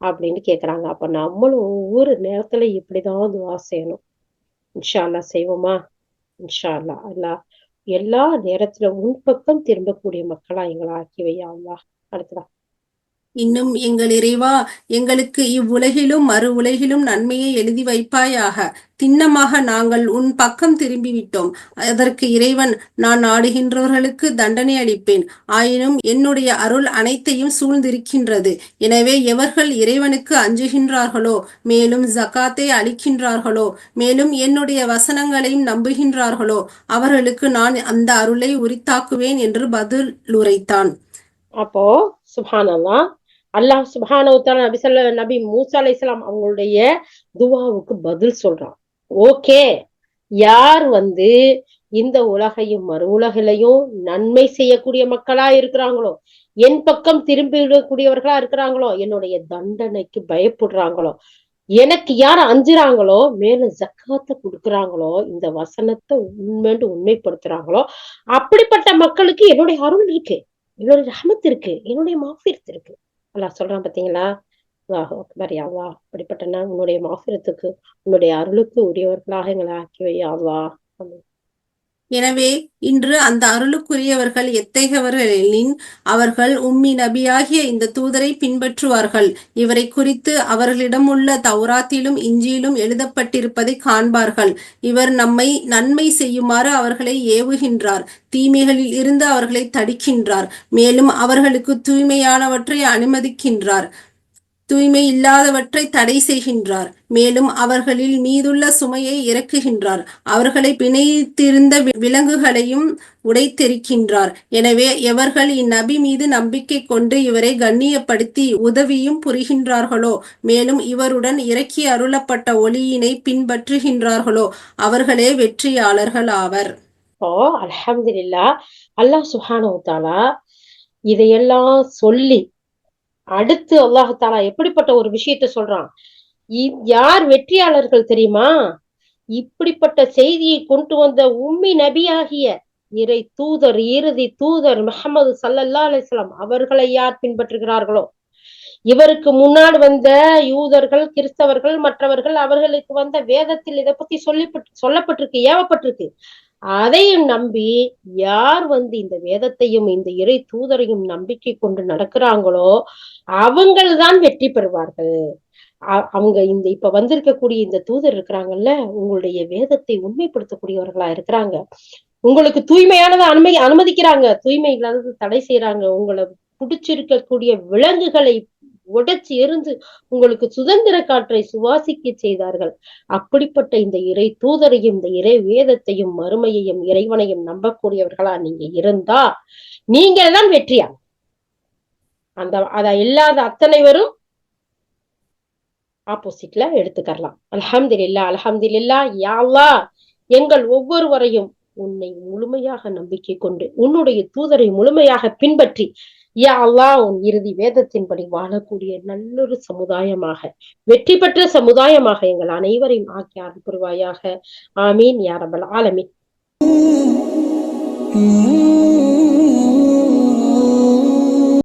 அப்படின்னு கேக்குறாங்க. அப்ப நம்மளும் ஒவ்வொரு நேரத்துல இப்படிதான் துவா செய்யணும். இன்ஷா அல்லாஹ் செய்வோமா? இன்ஷா அல்லாஹ். அல்லாஹ் எல்லா நேரத்துல உன் பக்கம் திரும்பக்கூடிய மக்களா எங்களை ஆக்கி வையா அல்லாஹ். அடுத்ததா இன்னும் எங்கள் இறைவா, எங்களுக்கு இவ்வுலகிலும் மறு உலகிலும் நன்மையை எழுதி வைப்பாயாக. திண்ணமாக நாங்கள் உன் பக்கம் திரும்பிவிட்டோம். அதற்கு இறைவன், நான் நாடுகின்றவர்களுக்கு தண்டனை அளிப்பேன். ஆயினும் என்னுடைய அருள் அனைத்தையும் சூழ்ந்திருக்கின்றது. எனவே எவர்கள் இறைவனுக்கு அஞ்சுகின்றார்களோ, மேலும் ஜகாத்தை அளிக்கின்றார்களோ, மேலும் என்னுடைய வசனங்களையும் நம்புகின்றார்களோ, அவர்களுக்கு நான் அந்த அருளை உரித்தாக்குவேன் என்று பதில் உரைத்தான். அப்போ சுப்ஹானல்லாஹ், அல்லாஹ் சுப்ஹானஹு வ தஆலா நபி மூசா அலைஹிஸ்ஸலாம் அவங்களுடைய துவாவுக்கு பதில் சொல்றான். ஓகே, யார் இந்த உலகையும் மறு உலகிலையும் நன்மை செய்யக்கூடிய மக்களா இருக்கிறாங்களோ, என் பக்கம் திரும்பி விடக்கூடியவர்களா இருக்கிறாங்களோ, என்னுடைய தண்டனைக்கு பயப்படுறாங்களோ, எனக்கு யார் அஞ்சுறாங்களோ, மேலும் ஜக்காத்தை கொடுக்குறாங்களோ, இந்த வசனத்தை உண்மைப்படுத்துறாங்களோ, அப்படிப்பட்ட மக்களுக்கு என்னுடைய அருள் இருக்கு, என்னுடைய ரஹ்மத் இருக்கு, என்னுடைய மாஃபிரத் இருக்கு. அல்லாஹ் சொல்றான் பாத்தீங்களா? அல்லாஹ் அக்பர் யா அல்லாஹ். அப்படிப்பட்ட உன்னுடைய மாஃபிரத்துக்கு உன்னுடைய அருளுக்கு உரியவர்களாக எங்களை ஆக்கி வை யா அல்லாஹ். எனவே இன்று அந்த அருளுக்குரியவர்கள் எத்தகையவர்கள் அவர்கள் உம்மி நபியாகிய இந்த தூதரை பின்பற்றுவார்கள். இவரை குறித்து அவர்களிடமுள்ள தௌராத்திலும் இஞ்சியிலும் எழுதப்பட்டிருப்பதை காண்பார்கள். இவர் நம்மை நன்மை செய்யுமாறு அவர்களை ஏவுகின்றார், தீமைகளில் இருந்து அவர்களை தடுக்கின்றார், மேலும் அவர்களுக்கு தூய்மையானவற்றை அனுமதிக்கின்றார், தூய்மை இல்லாதவற்றை தடை செய்கின்றார், மேலும் அவர்களில் மீதுள்ள சுமையை இறக்குகின்றார், அவர்களை பிணைத்திருந்த விலங்குகளையும் உடைத்தெரிக்கின்றார். எனவே எவர்கள் இந்நபி மீது நம்பிக்கை கொண்டு இவரை கண்ணியப்படுத்தி உதவியும் புரிகின்றார்களோ, மேலும் இவருடன் இறக்கி அருளப்பட்ட ஒளியினை பின்பற்றுகின்றார்களோ, அவர்களே வெற்றியாளர்கள் ஆவர். அல்ஹம்துலில்லாஹ், அல்லாஹ் சுப்ஹானஹு வ தஆலா இதையெல்லாம் சொல்லி அடுத்து அல்லாஹு தாலா எப்படிப்பட்ட ஒரு விஷயத்த சொல்றான்? யார் வெற்றியாளர்கள் தெரியுமா? இப்படிப்பட்ட செய்தியை கொண்டு வந்த உம்மி நபியாகிய இறை தூதர், இறுதி தூதர் முஹம்மது ஸல்லல்லாஹு அலைஹி வஸல்லம் அவர்களை யார் பின்பற்றுகிறார்களோ, இவருக்கு முன்னாடி வந்த யூதர்கள், கிறிஸ்தவர்கள், மற்றவர்கள், அவர்களுக்கு வந்த வேதத்தில் இதை பத்தி சொல்லப்பட்டிருக்கு, ஏவப்பட்டிருக்கு. அதையும் நம்பி யார் இந்த வேதத்தையும் இந்த இறை தூதரையும் நம்பிக்கை கொண்டு நடக்கிறாங்களோ, அவங்கள்தான் வெற்றி பெறுவார்கள். அவங்க இப்ப வந்திருக்கக்கூடிய இந்த தூதர் இருக்கிறாங்கல்ல, உங்களுடைய வேதத்தை உண்மைப்படுத்தக்கூடியவர்களா இருக்கிறாங்க. உங்களுக்கு தூய்மையானதை அனுமதிக்கிறாங்க, தூய்மை இல்லாதது தடை செய்யறாங்க. உங்களை பிடிச்சிருக்கக்கூடிய விலங்குகளை உடைச்சு எரிஞ்சு உங்களுக்கு சுதந்திர காற்றை சுவாசிக்க செய்தார்கள். அப்படிப்பட்ட இந்த இறை தூதரையும் இந்த இறை வேதத்தையும் மறுமையையும் இறைவனையும் நம்பக்கூடியவர்களா நீங்க இருந்தா நீங்க தான் வெற்றியா. அத இல்லாத அத்தனை வரும் ஆப்போசிட்ல எடுத்துக்கலாம். அல்ஹம்துலில்லாஹ், அல்ஹம்துலில்லாஹ். யா அல்லாஹ், எங்கள் ஒவ்வொருவரையும் உன்னை முழுமையாக நம்பிக்கை கொண்டு உன்னுடைய தூதரை முழுமையாக பின்பற்றி யா அல்லாஹ் உன் இறுதி வேதத்தின்படி வாழக்கூடிய நல்லொரு சமுதாயமாக, வெற்றி பெற்ற சமுதாயமாக எங்கள் அனைவரையும் ஆக்கி அருள் புரிவாயாக. ஆமீன் யா ரப்பல் ஆலமீன்.